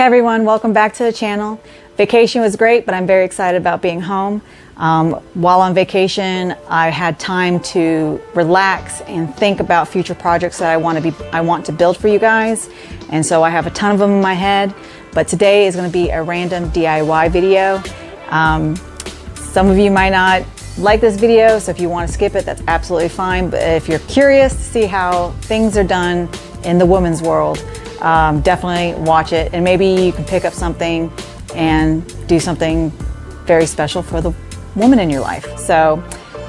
Hey everyone, welcome back to the channel. Vacation was great, but I'm very excited about being home. While on vacation, I had time to relax and think about future projects that I want to build for you guys. And so I have a ton of them in my head, but today is going to be a random DIY video. Some of you might not like this video, so if you want to skip it, that's absolutely fine. But if you're curious to see how things are done in the women's world, definitely watch it, and maybe you can pick up something and do something very special for the woman in your life. So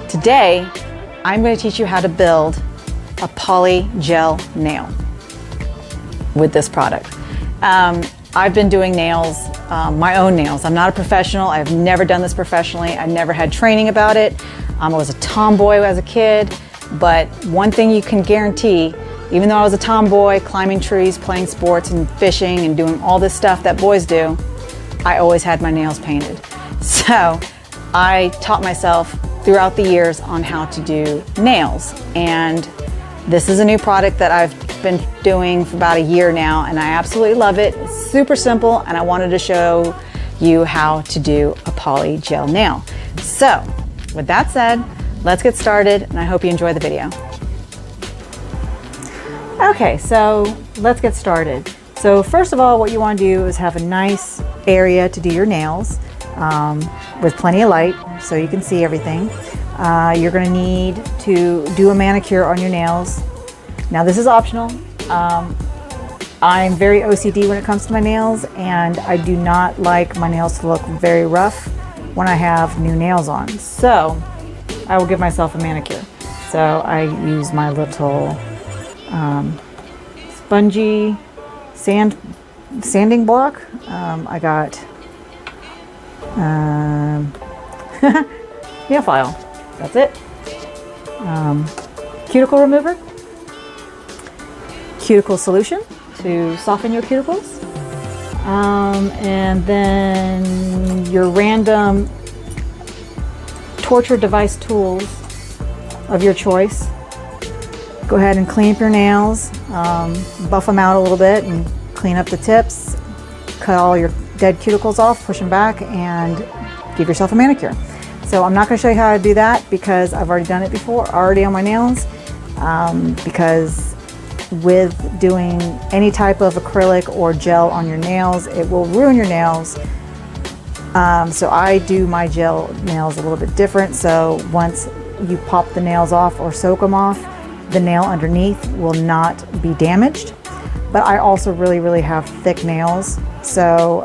today I'm going to teach you how to build a PolyGel nail with this product. I've been doing nails, my own nails. I'm not a professional. I've never done this professionally. I never had training about it. I was a tomboy as a kid, but one thing you can guarantee, even though I was a tomboy, climbing trees, playing sports and fishing and doing all this stuff that boys do, I always had my nails painted. So I taught myself throughout the years on how to do nails. And this is a new product that I've been doing for about a year now, and I absolutely love it. It's super simple, and I wanted to show you how to do a PolyGel nail. So with that said, let's get started, and I hope you enjoy the video. Okay, so let's get started. So first of all, what you want to do is have a nice area to do your nails with plenty of light so you can see everything. You're going to need to do a manicure on your nails. Now this is optional. I'm very OCD when it comes to my nails, and I do not like my nails to look very rough when I have new nails on. So I will give myself a manicure. So I use my little spongy sanding block. I got nail file. That's it. Cuticle remover, cuticle solution to soften your cuticles, and then your random torture device tools of your choice. Go ahead and clean up your nails, buff them out a little bit and clean up the tips, cut all your dead cuticles off, push them back, and give yourself a manicure. So I'm not going to show you how to do that because I've already done it before, already on my nails, because with doing any type of acrylic or gel on your nails, it will ruin your nails. So I do my gel nails a little bit different. So once you pop the nails off or soak them off, the nail underneath will not be damaged. But I also really have thick nails, so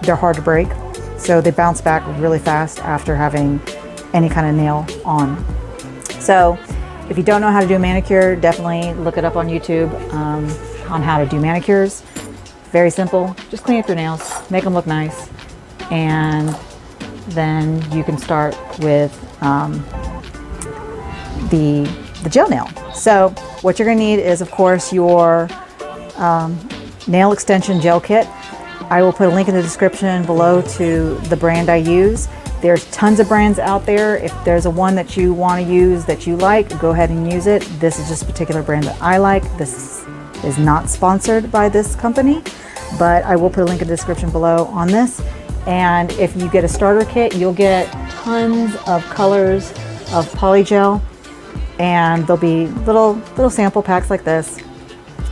they're hard to break. So they bounce back really fast after having any kind of nail on. So if you don't know how to do a manicure, definitely look it up on YouTube on how to do manicures. Very simple. Just clean up your nails, make them look nice, and then you can start with the gel nail. So what you're going to need is, of course, your nail extension gel kit. I will put a link in the description below to the brand I use. There's tons of brands out there. If there's a one that you want to use that you like, go ahead and use it. This is just a particular brand that I like. This is not sponsored by this company, but I will put a link in the description below on this. And if you get a starter kit, you'll get tons of colors of PolyGel, and there'll be little sample packs like this.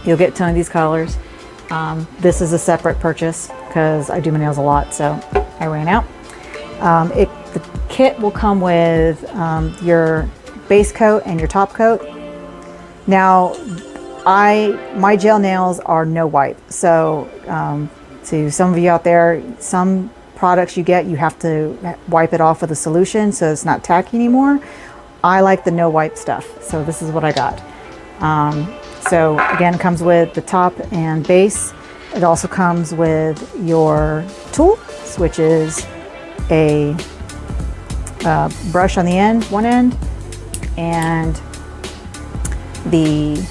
You'll get a ton of these colors. This is a separate purchase because I do my nails a lot, so I ran out. The kit will come with your base coat and your top coat. Now, my gel nails are no wipe. So to some of you out there, some products you get, you have to wipe it off with a solution so it's not tacky anymore. I like the no wipe stuff, so this is what I got. So again, it comes with the top and base. It also comes with your tool, which is a brush on the end, one end, and the,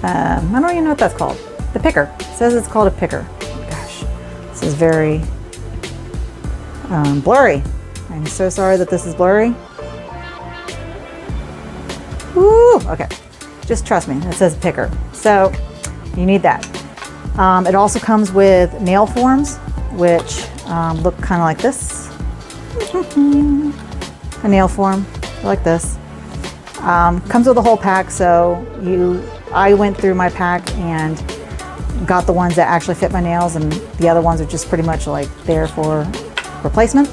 I don't even know what that's called. The picker. It says it's called a picker. Gosh, this is very blurry. I'm so sorry that this is blurry. Woo, okay. Just trust me, it says picker. So you need that. It also comes with nail forms, which look kind of like this. A nail form like this. Comes with a whole pack, so I went through my pack and got the ones that actually fit my nails, and the other ones are just pretty much like there for replacement.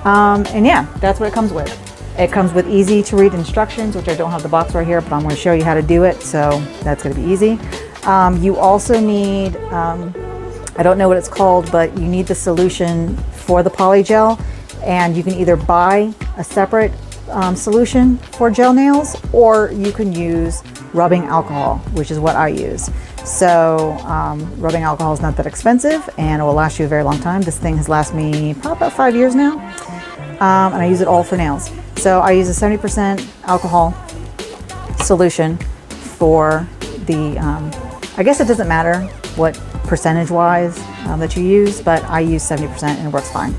And yeah, that's what it comes with. It comes with easy to read instructions, which I don't have the box right here, but I'm going to show you how to do it, so that's going to be easy. You also need, I don't know what it's called, but you need the solution for the PolyGel, and you can either buy a separate solution for gel nails, or you can use rubbing alcohol, which is what I use. So rubbing alcohol is not that expensive, and it will last you a very long time. This thing has lasted me probably about 5 years now, and I use it all for nails. So I use a 70% alcohol solution for the, I guess it doesn't matter what percentage wise that you use, but I use 70% and it works fine.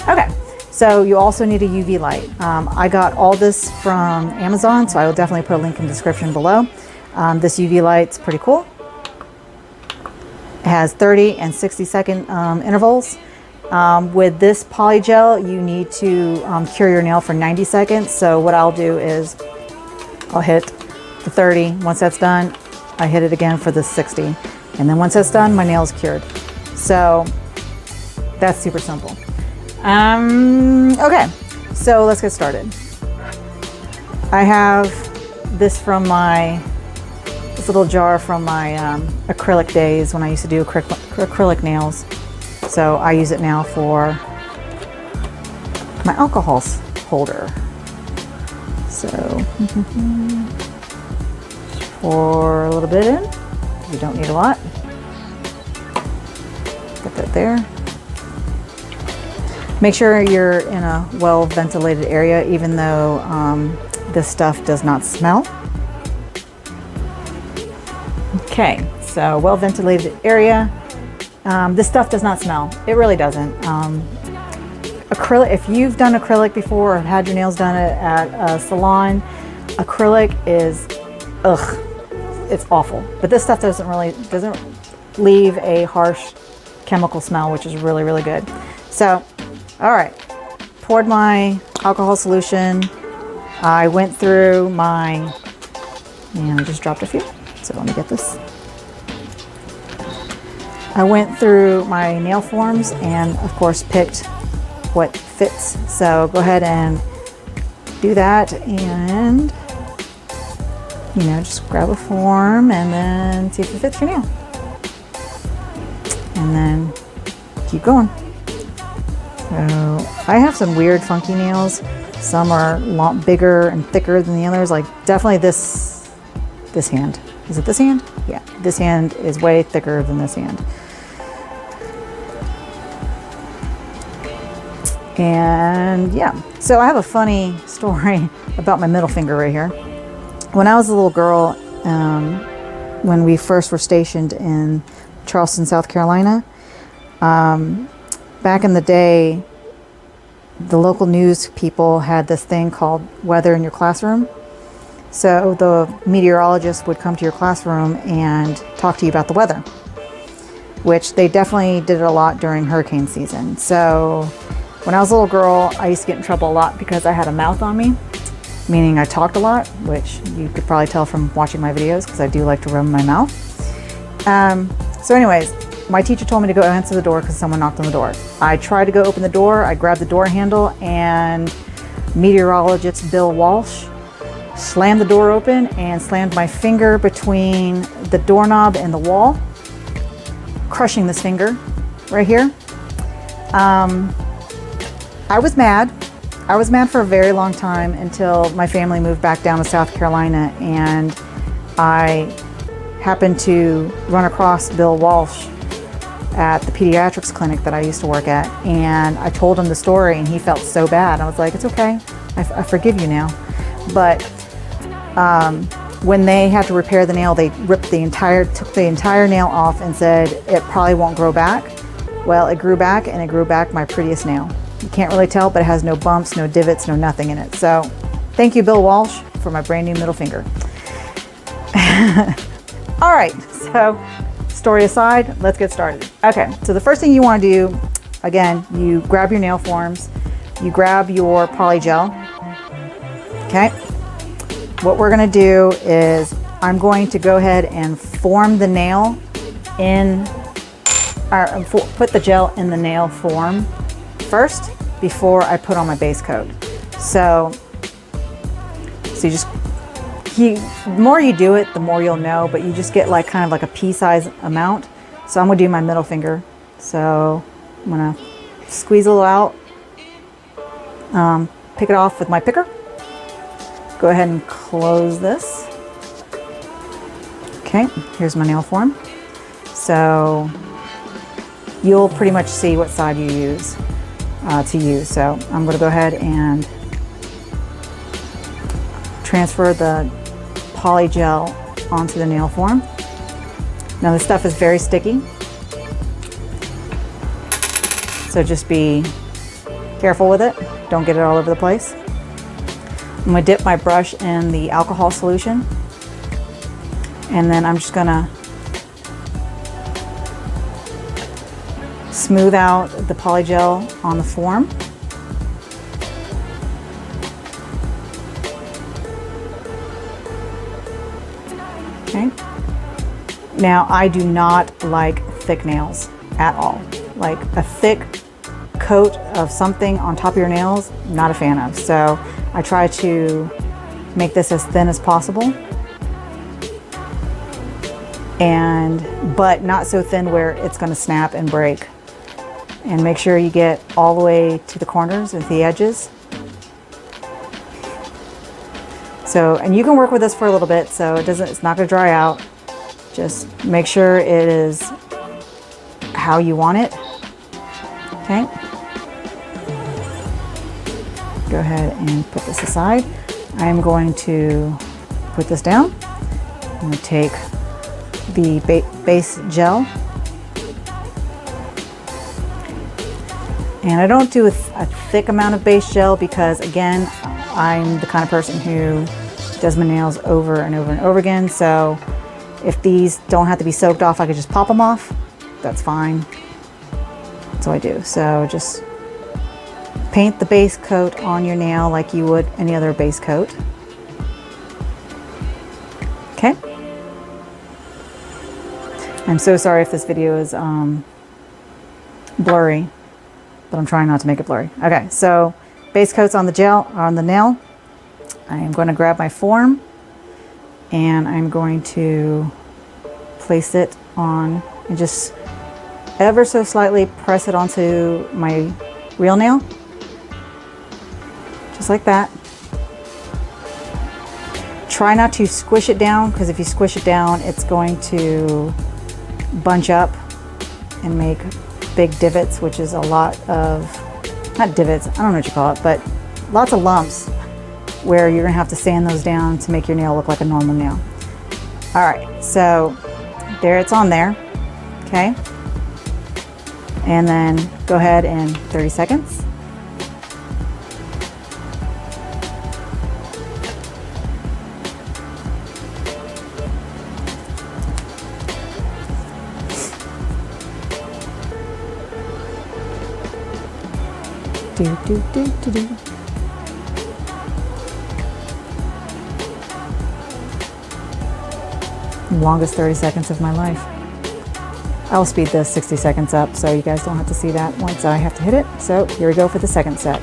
Okay, so you also need a UV light. I got all this from Amazon, so I will definitely put a link in the description below. This UV light's pretty cool. It has 30 and 60-second intervals. With this PolyGel, you need to cure your nail for 90 seconds. So what I'll do is I'll hit the 30. Once that's done, I hit it again for the 60. And then once that's done, my nail is cured. So that's super simple. Okay, so let's get started. I have this from this little jar from my acrylic days when I used to do acrylic nails. So I use it now for my alcohol holder. So pour a little bit in. You don't need a lot. Get that there. Make sure you're in a well-ventilated area, even though this stuff does not smell. Okay, so well-ventilated area. This stuff does not smell. It really doesn't. Acrylic, if you've done acrylic before or had your nails done at a salon, acrylic is, ugh, it's awful. But this stuff doesn't leave a harsh chemical smell, which is really, really good. So, all right, poured my alcohol solution. I went through and I just dropped a few. So let me get this. I went through my nail forms and of course picked what fits. So go ahead and do that, and just grab a form and then see if it fits your nail. And then keep going. So I have some weird funky nails. Some are a lot bigger and thicker than the others. Like definitely this hand. Is it this hand? Yeah, this hand is way thicker than this hand. And yeah, so I have a funny story about my middle finger right here. When I was a little girl, when we first were stationed in Charleston, South Carolina, back in the day, the local news people had this thing called weather in your classroom. So the meteorologist would come to your classroom and talk to you about the weather, which they definitely did a lot during hurricane season. So when I was a little girl, I used to get in trouble a lot because I had a mouth on me, meaning I talked a lot, which you could probably tell from watching my videos because I do like to run my mouth. So anyways, my teacher told me to go answer the door because someone knocked on the door. I tried to go open the door. I grabbed the door handle, and meteorologist Bill Walsh slammed the door open and slammed my finger between the doorknob and the wall, crushing this finger right here. I was mad. I was mad for a very long time until my family moved back down to South Carolina, and I happened to run across Bill Walsh at the pediatrics clinic that I used to work at, and I told him the story, and he felt so bad. I was like, it's okay, I forgive you now. But when they had to repair the nail, they took the entire nail off and said it probably won't grow back. Well, it grew back, and it grew back my prettiest nail. You can't really tell, but it has no bumps, no divots, no nothing in it. So thank you, Bill Walsh, for my brand new middle finger. All right, so story aside, let's get started. Okay, so the first thing you want to do, again, you grab your nail forms, you grab your PolyGel. Okay, what we're going to do is I'm going to go ahead and form the nail in, or put the gel in the nail form first before I put on my base coat. So you just, the more you do it, the more you'll know, but you just get like kind of like a pea-size amount. So I'm gonna do my middle finger. So I'm gonna squeeze a little out, pick it off with my picker. Go ahead and close this. Okay, here's my nail form. So you'll pretty much see what side you use to use. So I'm gonna go ahead and transfer the PolyGel onto the nail form. Now this stuff is very sticky, so just be careful with it. Don't get it all over the place. I'm going to dip my brush in the alcohol solution, and then I'm just going to smooth out the PolyGel on the form. Okay. Now I do not like thick nails at all. Like a thick coat of something on top of your nails, not a fan of. So I try to make this as thin as possible, but not so thin where it's going to snap and break. And make sure you get all the way to the corners and the edges. So, and you can work with this for a little bit, so it's not going to dry out. Just make sure it is how you want it. Okay. Go ahead and put this aside. I am going to put this down. I'm going to take the base gel. And I don't do a thick amount of base gel because, again, I'm the kind of person who does my nails over and over and over again. So if these don't have to be soaked off, I could just pop them off. That's fine. That's what I do. So just paint the base coat on your nail like you would any other base coat. Okay. I'm so sorry if this video is blurry, but I'm trying not to make it blurry. Okay, so base coat's on the gel, on the nail. I am going to grab my form and I'm going to place it on and just ever so slightly press it onto my real nail. Just like that. Try not to squish it down, because if you squish it down, it's going to bunch up and make big divots, which is a lot of, not divots, I don't know what you call it, but lots of lumps where you're gonna have to sand those down to make your nail look like a normal nail. All right, so there, it's on there, okay? And then go ahead and 30 seconds. Do. Longest 30 seconds of my life. I'll speed this 60 seconds up so you guys don't have to see that once I have to hit it. So here we go for the second set.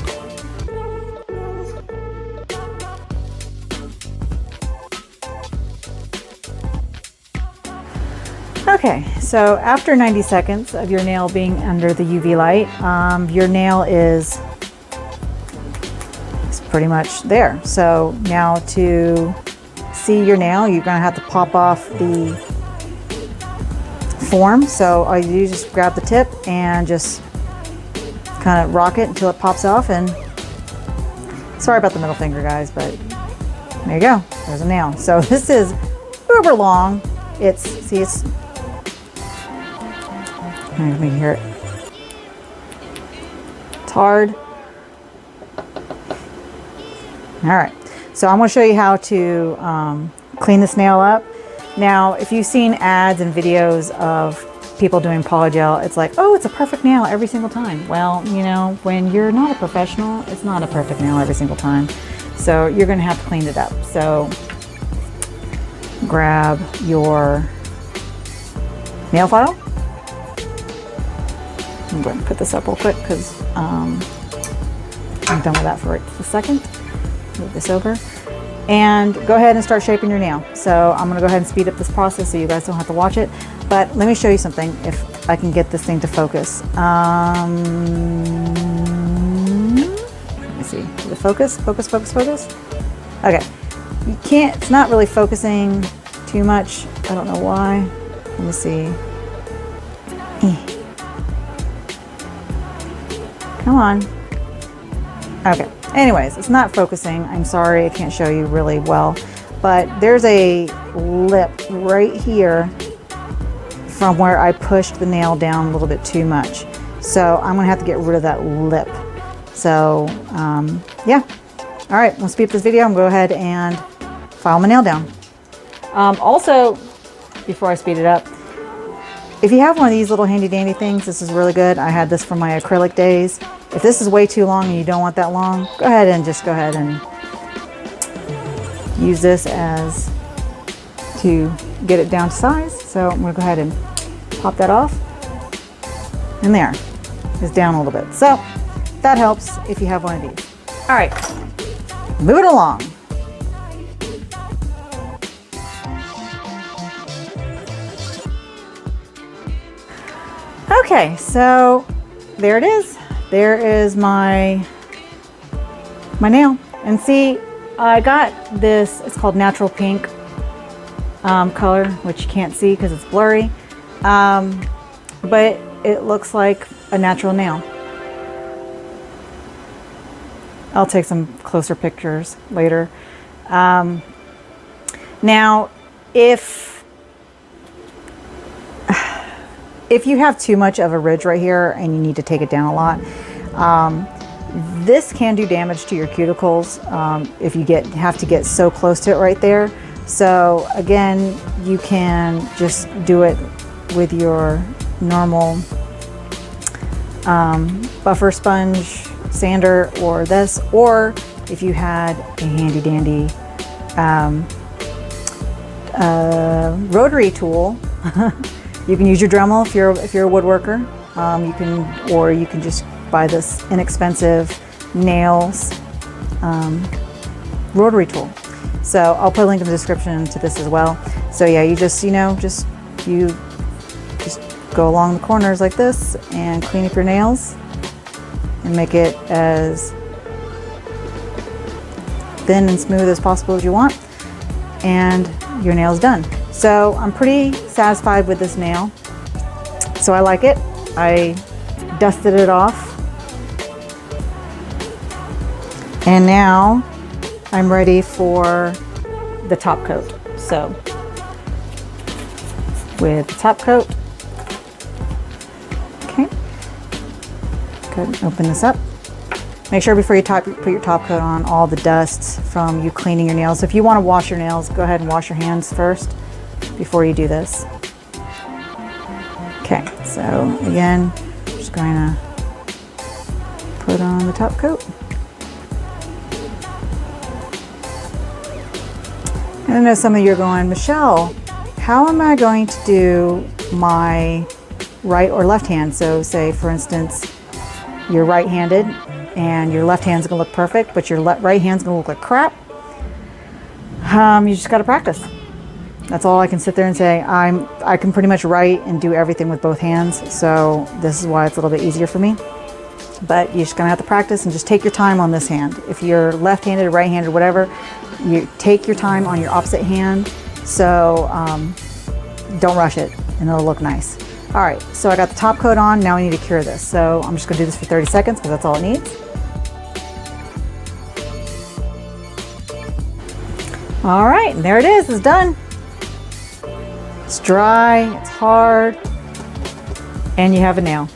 Okay, so after 90 seconds of your nail being under the UV light, your nail is pretty much there. So now to see your nail, you're gonna have to pop off the form. So all you do is just grab the tip and just kind of rock it until it pops off. And sorry about the middle finger, guys, but there you go, there's a nail. So this is uber long. See, it's, let me hear it. It's hard. All right, so I'm going to show you how to clean this nail up. Now, if you've seen ads and videos of people doing polygel, it's like, oh, it's a perfect nail every single time. Well, you know, when you're not a professional, it's not a perfect nail every single time. So you're gonna have to clean it up. So grab your nail file. I'm going to put this up real quick because I'm done with that for a second. Move this over. And go ahead and start shaping your nail. So I'm going to go ahead and speed up this process so you guys don't have to watch it. But let me show you something if I can get this thing to focus. Let me see. Does it focus? Focus, focus, focus? Okay. You can't, it's not really focusing too much. I don't know why. Let me see. Come on. Okay. Anyways, it's not focusing. I'm sorry, I can't show you really well. But there's a lip right here from where I pushed the nail down a little bit too much. So I'm gonna have to get rid of that lip. So, yeah. All right, we'll speed up this video and go ahead and file my nail down. Also, before I speed it up, if you have one of these little handy dandy things, this is really good. I had this for my acrylic days. If this is way too long and you don't want that long, go ahead and use this as to get it down to size. So I'm gonna go ahead and pop that off. And there, it's down a little bit. So that helps if you have one of these. All right, moving along. Okay, so there it is. There is my nail. And see, I got this, it's called Natural Pink color, which you can't see because it's blurry. But it looks like a natural nail. I'll take some closer pictures later. Now, if you have too much of a ridge right here and you need to take it down a lot, this can do damage to your cuticles if you have to get so close to it right there. So again, you can just do it with your normal buffer sponge sander or this, or if you had a handy dandy rotary tool. You can use your Dremel if you're a woodworker. You can just buy this inexpensive nails rotary tool. So I'll put a link in the description to this as well. So yeah, you just go along the corners like this and clean up your nails and make it as thin and smooth as possible as you want, and your nail's done. So I'm pretty satisfied with this nail. So I like it. I dusted it off. And now I'm ready for the top coat. So with the top coat, okay, go ahead and open this up. Make sure before you put your top coat on, all the dust from you cleaning your nails. If you want to wash your nails, go ahead and wash your hands first before you do this. Okay, so again, just going to put on the top coat. And I know some of you are going, Michelle, how am I going to do my right or left hand? So say, for instance, you're right-handed and your left hand's gonna look perfect, but your right hand's gonna look like crap. You just gotta practice. That's all I can sit there and say. I can pretty much write and do everything with both hands, so this is why it's a little bit easier for me. But you're just gonna have to practice and just take your time on this hand. If you're left-handed or right-handed, whatever, you take your time on your opposite hand. So don't rush it, and it'll look nice. All right, so I got the top coat on. Now I need to cure this. So I'm just gonna do this for 30 seconds because that's all it needs. All right, and there it is, it's done. It's dry, it's hard, and you have a nail.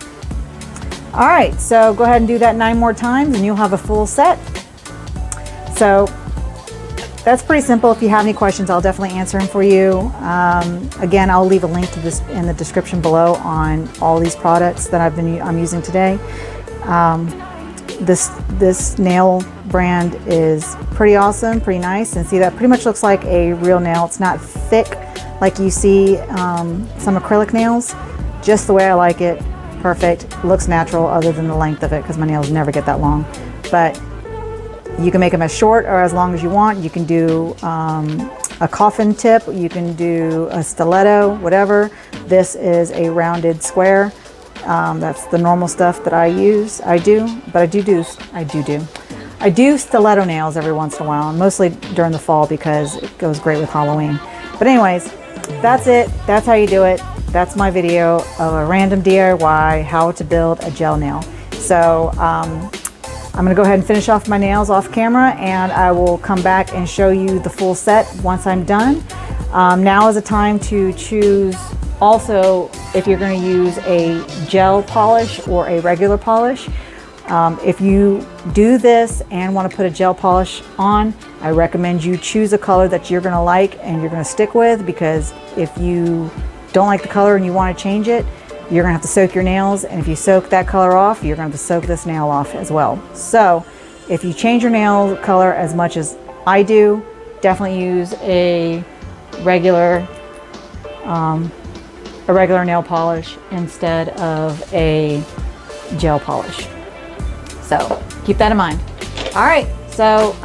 All right, so go ahead and do that 9 more times and you'll have a full set. So that's pretty simple. If you have any questions, I'll definitely answer them for you. Again, I'll leave a link to this in the description below on all these products that I'm using today. This nail brand is pretty awesome, pretty nice, and see, that pretty much looks like a real nail. It's not thick like you see some acrylic nails. Just the way I like it. Perfect. Looks natural, other than the length of it, because my nails never get that long. But you can make them as short or as long as you want. You can do a coffin tip, you can do a stiletto, whatever. This is a rounded square. That's the normal stuff that I do stiletto nails every once in a while, and mostly during the fall because it goes great with Halloween. But anyways, that's it. That's how you do it. That's my video of a random DIY, how to build a gel nail. So I'm gonna go ahead and finish off my nails off camera, and I will come back and show you the full set once I'm done. Now is the time to choose also if you're gonna use a gel polish or a regular polish. If you do this and want to put a gel polish on, I recommend you choose a color that you're gonna like and you're gonna stick with, because if you don't like the color and you want to change it, you're gonna have to soak your nails, and if you soak that color off, you're gonna have to soak this nail off as well. So if you change your nail color as much as I do, definitely use a regular nail polish instead of a gel polish. So keep that in mind. All right, so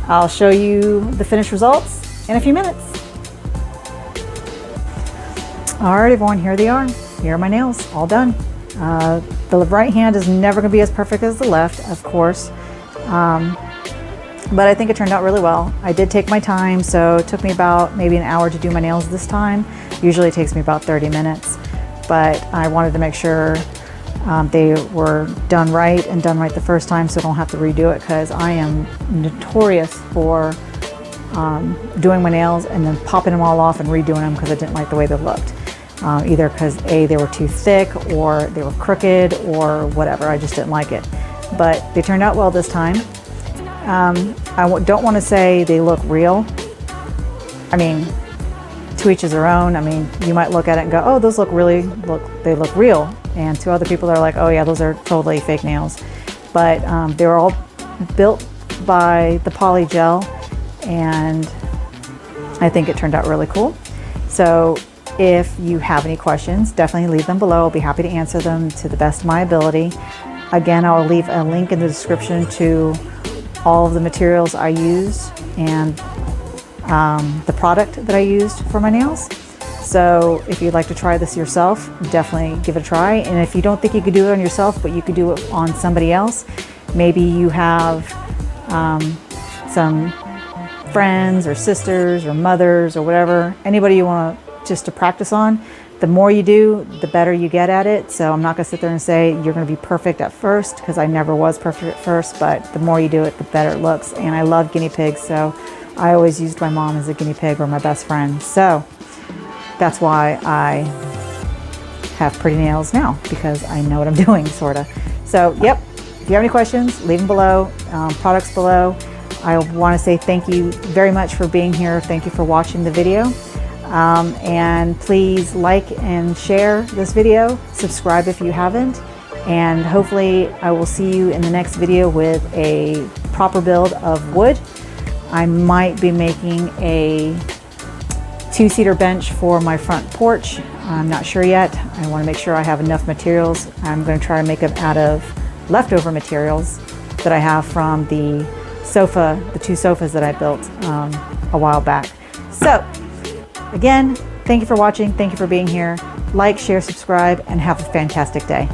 I'll show you the finished results in a few minutes. All right, everyone, here they are. Here are my nails, all done. The right hand is never gonna be as perfect as the left, of course. But I think it turned out really well. I did take my time, so it took me about maybe an hour to do my nails this time. Usually it takes me about 30 minutes, but I wanted to make sure they were done right and done right the first time, so I don't have to redo it, because I am notorious for doing my nails and then popping them all off and redoing them because I didn't like the way they looked. Either because they were too thick, or they were crooked, or whatever. I just didn't like it. But they turned out well this time. I don't want to say they look real. I mean, to each their own. I mean, you might look at it and go, oh, those look they look real. And to other people, they're like, oh yeah, those are totally fake nails. But they were all built by the PolyGel, and I think it turned out really cool. So if you have any questions, definitely leave them below. I'll be happy to answer them to the best of my ability. Again, I'll leave a link in the description to all of the materials I used and the product that I used for my nails. So if you'd like to try this yourself, definitely give it a try. And if you don't think you could do it on yourself, but you could do it on somebody else, maybe you have some friends or sisters or mothers or whatever, anybody you want just to practice on. The more you do, the better you get at it. So I'm not gonna sit there and say you're gonna be perfect at first, because I never was perfect at first, but the more you do it, the better it looks. And I love guinea pigs, so I always used my mom as a guinea pig, or my best friend. So that's why I have pretty nails now, because I know what I'm doing, sorta. So yep, if you have any questions, leave them below, products below. I wanna say thank you very much for being here. Thank you for watching the video. And please like and share this video, subscribe if you haven't, and hopefully I will see you in the next video with a proper build of wood. I might be making a 2-seater bench for my front porch. I'm not sure yet. I want to make sure I have enough materials. I'm going to try to make them out of leftover materials that I have from the sofa, the 2 sofas that I built a while back. So again, thank you for watching. Thank you for being here. Like, share, subscribe, and have a fantastic day.